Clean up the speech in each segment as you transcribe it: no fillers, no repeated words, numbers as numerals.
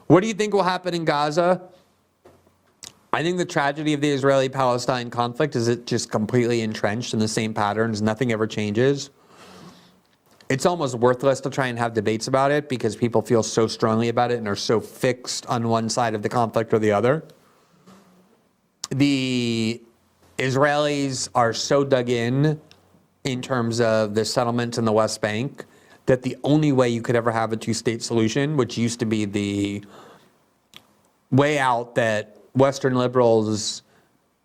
What do you think will happen in Gaza? I think the tragedy of the Israeli-Palestine conflict is it just completely entrenched in the same patterns. Nothing ever changes. It's almost worthless to try and have debates about it because people feel so strongly about it and are so fixed on one side of the conflict or the other. The Israelis are so dug in terms of the settlements in the West Bank that the only way you could ever have a two-state solution, which used to be the way out that Western liberals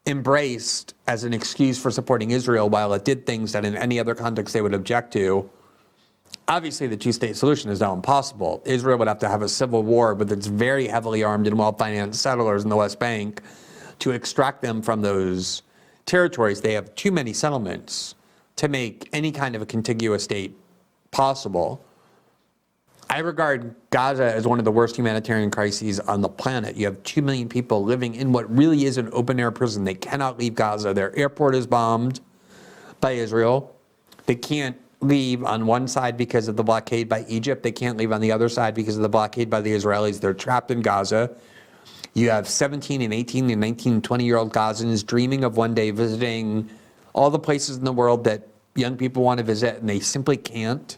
embraced as an excuse for supporting Israel while it did things that in any other context they would object to. Obviously, the two-state solution is now impossible. Israel would have to have a civil war with its very heavily armed and well-financed settlers in the West Bank to extract them from those territories. They have too many settlements to make any kind of a contiguous state possible. I regard Gaza as one of the worst humanitarian crises on the planet. You have 2 million people living in what really is an open-air prison. They cannot leave Gaza. Their airport is bombed by Israel. They can't leave on one side because of the blockade by Egypt. They can't leave on the other side because of the blockade by the Israelis. They're trapped in Gaza. You have 17 and 18 and 19 and 20-year-old Gazans dreaming of one day visiting all the places in the world that young people want to visit, and they simply can't.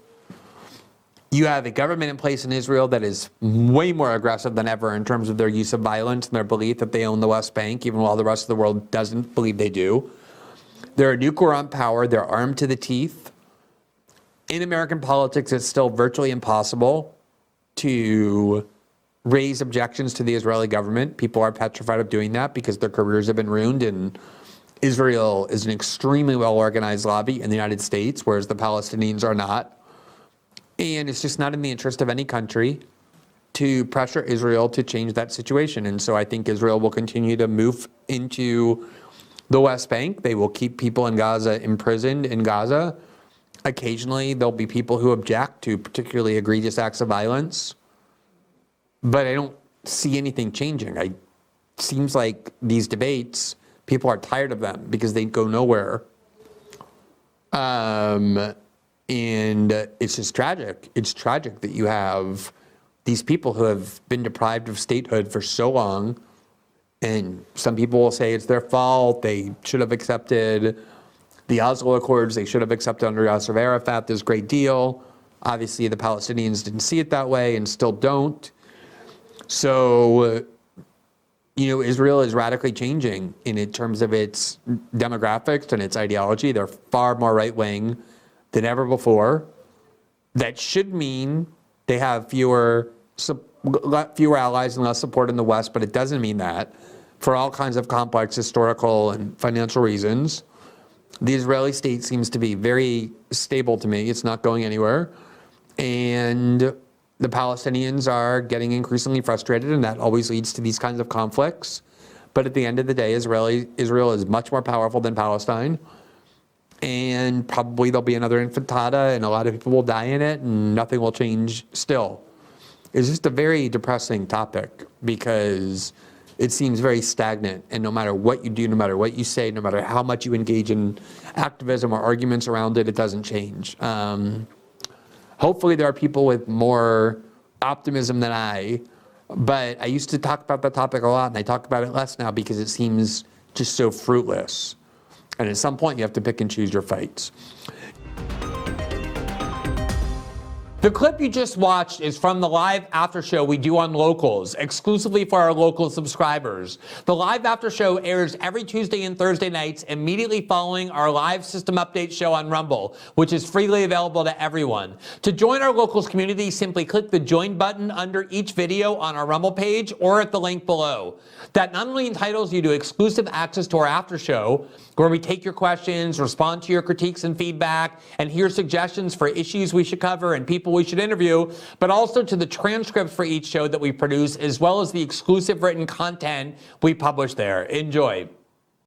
You have a government in place in Israel that is way more aggressive than ever in terms of their use of violence and their belief that they own the West Bank, even while the rest of the world doesn't believe they do. They're a nuclear armed power. They're armed to the teeth. In American politics, it's still virtually impossible to raise objections to the Israeli government. People are petrified of doing that because their careers have been ruined, and Israel is an extremely well-organized lobby in the United States, whereas the Palestinians are not. And it's just not in the interest of any country to pressure Israel to change that situation. And so I think Israel will continue to move into the West Bank. They will keep people in Gaza imprisoned in Gaza. Occasionally, there'll be people who object to particularly egregious acts of violence. But I don't see anything changing. It seems like these debates, people are tired of them because they go nowhere. And it's just tragic. It's tragic that you have these people who have been deprived of statehood for so long. And some people will say it's their fault. They should have accepted the Oslo Accords. They should have accepted under Yasser Arafat this great deal. Obviously, the Palestinians didn't see it that way and still don't. So, Israel is radically changing in terms of its demographics and its ideology. They're far more right-wing than ever before. That should mean they have fewer allies and less support in the West, but it doesn't mean that for all kinds of complex historical and financial reasons. The Israeli state seems to be very stable to me. It's not going anywhere. And the Palestinians are getting increasingly frustrated, and that always leads to these kinds of conflicts. But at the end of the day, Israel is much more powerful than Palestine. And probably there'll be another intifada, and a lot of people will die in it, and nothing will change still. It's just a very depressing topic because it seems very stagnant. And no matter what you do, no matter what you say, no matter how much you engage in activism or arguments around it, it doesn't change. Hopefully there are people with more optimism than I, but I used to talk about that topic a lot, and I talk about it less now because it seems just so fruitless. And at some point, you have to pick and choose your fights. The clip you just watched is from the live after show we do on Locals, exclusively for our local subscribers. The live after show airs every Tuesday and Thursday nights immediately following our live system update show on Rumble, which is freely available to everyone. To join our Locals community, simply click the join button under each video on our Rumble page or at the link below. That not only entitles you to exclusive access to our after show, where we take your questions, respond to your critiques and feedback, and hear suggestions for issues we should cover and people we should interview, but also to the transcripts for each show that we produce, as well as the exclusive written content we publish there. Enjoy.